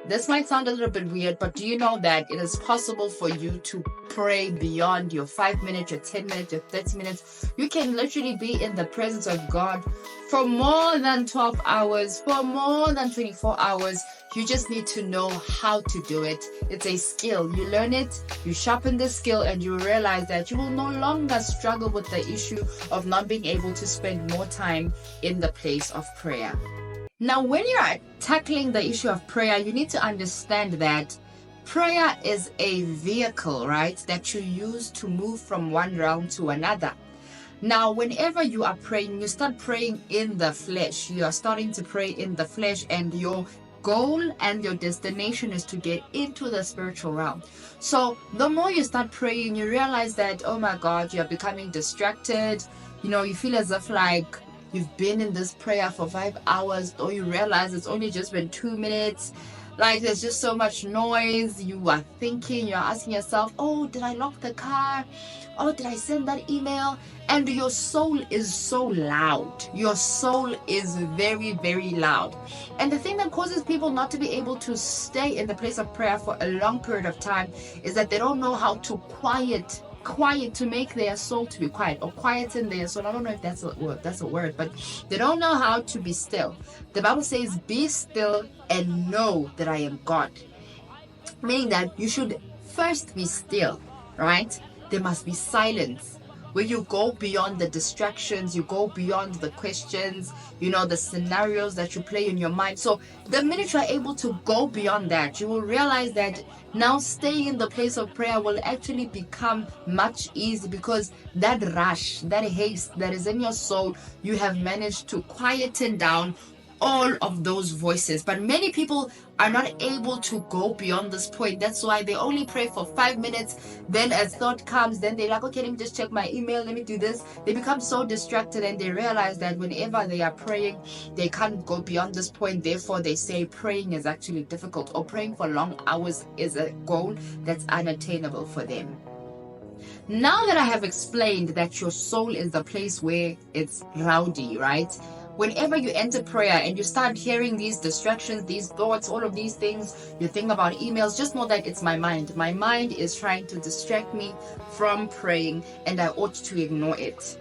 This might sound a little bit weird, but do you know that it is possible for you to pray beyond your 5 minutes, your 10 minutes, your 30 minutes? You can literally be in the presence of God for more than 12 hours, for more than 24 hours. You just need to know how to do it. It's a skill. You learn it, you sharpen the skill, and you realize that you will no longer struggle with the issue of not being able to spend more time in the place of prayer. Now, when you are tackling the issue of prayer, you need to understand that prayer is a vehicle, right, that you use to move from one realm to another. Now, whenever you are praying, you start praying in the flesh. You are starting to pray in the flesh, and your goal and your destination is to get into the spiritual realm. So the more you start praying, you realize that, oh my God, you're becoming distracted. You feel as if like you've been in this prayer for 5 hours, or you realize it's only just been 2 minutes. Like, there's just so much noise. You are thinking, you're asking yourself, oh, did I lock the car? Oh, did I send that email? And your soul is so loud. Your soul is very, very loud. And the thing that causes people not to be able to stay in the place of prayer for a long period of time is that they don't know how to quiet to make their soul to be quiet, or quieten their soul. I don't know if that's a word, but they don't know how to be still. The Bible says, be still and know that I am God. Meaning that you should first be still, right? There must be silence, where you go beyond the distractions, you go beyond the questions, the scenarios that you play in your mind. So the minute you're able to go beyond that, you will realize that now staying in the place of prayer will actually become much easier, because that rush, that haste that is in your soul, you have managed to quieten down all of those voices. But many people are not able to go beyond this point. That's why they only pray for 5 minutes. Then as thought comes, then they're like, okay, let me just check my email, let me do this. They become so distracted, and they realize that whenever they are praying, they can't go beyond this point. Therefore, they say praying is actually difficult, or praying for long hours is a goal that's unattainable for them. Now that I have explained that your soul is the place where it's rowdy, right? Whenever you enter prayer and you start hearing these distractions, these thoughts, all of these things, you think about emails, just know that it's my mind. My mind is trying to distract me from praying, and I ought to ignore it.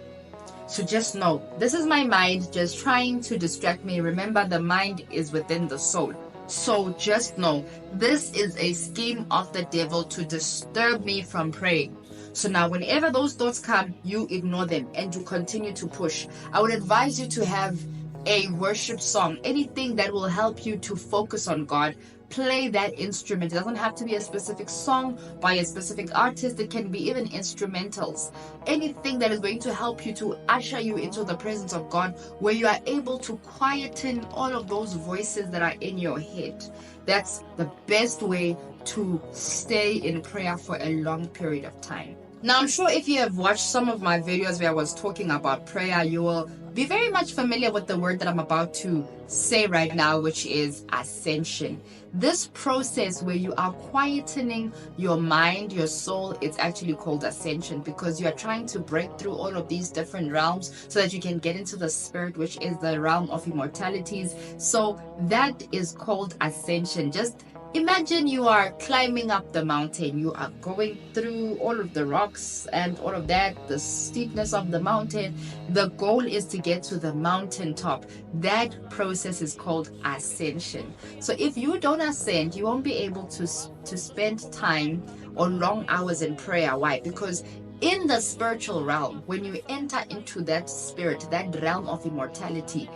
So just know, this is my mind just trying to distract me. Remember, the mind is within the soul. So just know, this is a scheme of the devil to disturb me from praying. So now, whenever those thoughts come, you ignore them and you continue to push. I would advise you to have a worship song, anything that will help you to focus on God. Play that instrument. It doesn't have to be a specific song by a specific artist. It can be even instrumentals. Anything that is going to help you to usher you into the presence of God, where you are able to quieten all of those voices that are in your head. That's the best way to stay in prayer for a long period of time. Now, I'm sure if you have watched some of my videos where I was talking about prayer, you will be very much familiar with the word that I'm about to say right now, which is ascension. This process where you are quietening your mind, your soul, it's actually called ascension, because you are trying to break through all of these different realms so that you can get into the spirit, which is the realm of immortalities. So that is called ascension. Just imagine you are climbing up the mountain. You are going through all of the rocks and all of that, the steepness of the mountain. The goal is to get to the mountaintop. That process is called ascension. So if you don't ascend, you won't be able to spend time or long hours in prayer. Why? Because in the spiritual realm, when you enter into that spirit, that realm of immortalities,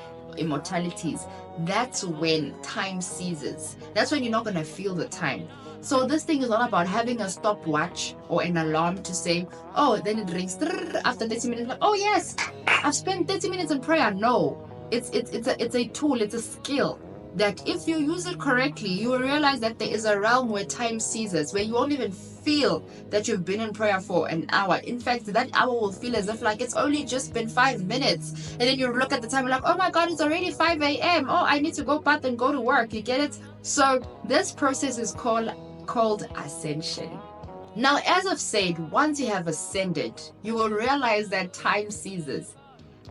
that's when time ceases. That's when you're not going to feel the time. So this thing is not about having a stopwatch or an alarm to say, oh, then it rings after 30 minutes, like, oh yes, I've spent 30 minutes in prayer. No, it's a tool, it's a skill that if you use it correctly, you will realize that there is a realm where time ceases, where you won't even feel that you've been in prayer for an hour. In fact, that hour will feel as if like it's only just been 5 minutes. And then you look at the time and like, oh my God, it's already 5 a.m. Oh, I need to go bath and go to work. You get it? So this process is called ascension. Now, as I've said, once you have ascended, you will realize that time ceases.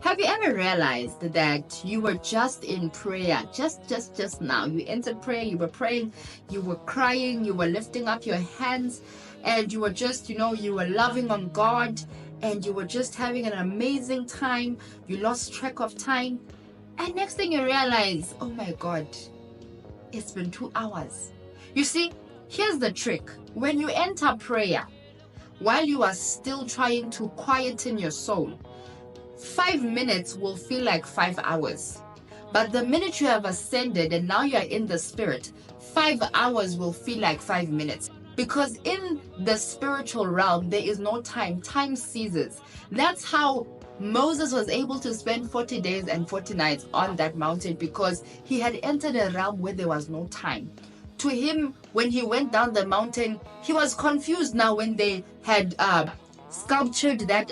Have you ever realized that you were just in prayer, just now? You entered prayer, you were praying, you were crying, you were lifting up your hands, and you were just, you were loving on God, and you were just having an amazing time. You lost track of time, and next thing you realize, oh my God, it's been 2 hours. You see, here's the trick. When you enter prayer, while you are still trying to quieten your soul, 5 minutes will feel like 5 hours. But the minute you have ascended and now you are in the spirit, 5 hours will feel like 5 minutes. Because in the spiritual realm, there is no time. Time ceases. That's how Moses was able to spend 40 days and 40 nights on that mountain, because he had entered a realm where there was no time. To him, when he went down the mountain, he was confused now when they had sculptured that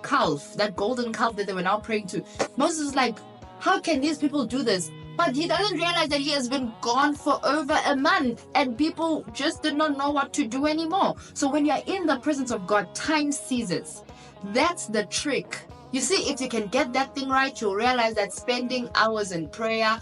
calf, that golden calf that they were now praying to. Moses was like, how can these people do this? But he doesn't realize that he has been gone for over a month and people just did not know what to do anymore. So when you're in the presence of God, time ceases. That's the trick. You see, if you can get that thing right, you'll realize that spending hours in prayer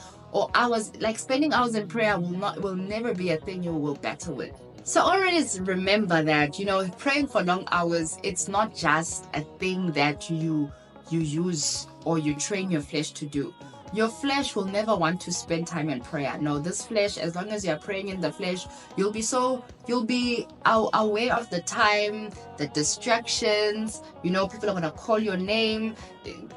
spending hours in prayer will never be a thing you will battle with. So always remember that, praying for long hours, it's not just a thing that you use or you train your flesh to do. Your flesh will never want to spend time in prayer. No, this flesh, as long as you're praying in the flesh, you'll be aware of the time, the distractions. People are going to call your name.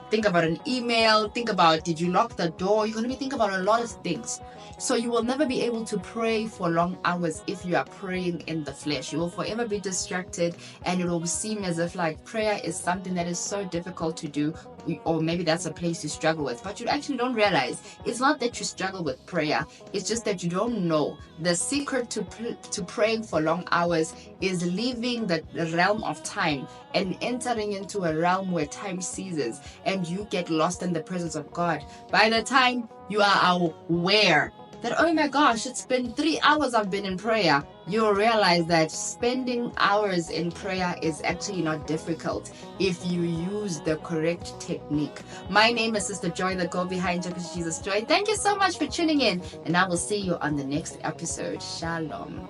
Think about an email. Think about, did you lock the door? You're going to be thinking about a lot of things. So you will never be able to pray for long hours if you are praying in the flesh. You will forever be distracted, and it will seem as if like prayer is something that is so difficult to do, or maybe that's a place you struggle with. But you actually don't realize it's not that you struggle with prayer. It's just that you don't know. The secret to praying for long hours is leaving the realm of time and entering into a realm where time ceases and you get lost in the presence of God. By the time you are aware that, oh my gosh, it's been 3 hours I've been in prayer, you'll realize that spending hours in prayer is actually not difficult if you use the correct technique. My name is Sister Joy, the girl behind Jakujajesusjoy. Thank you so much for tuning in, and I will see you on the next episode. Shalom.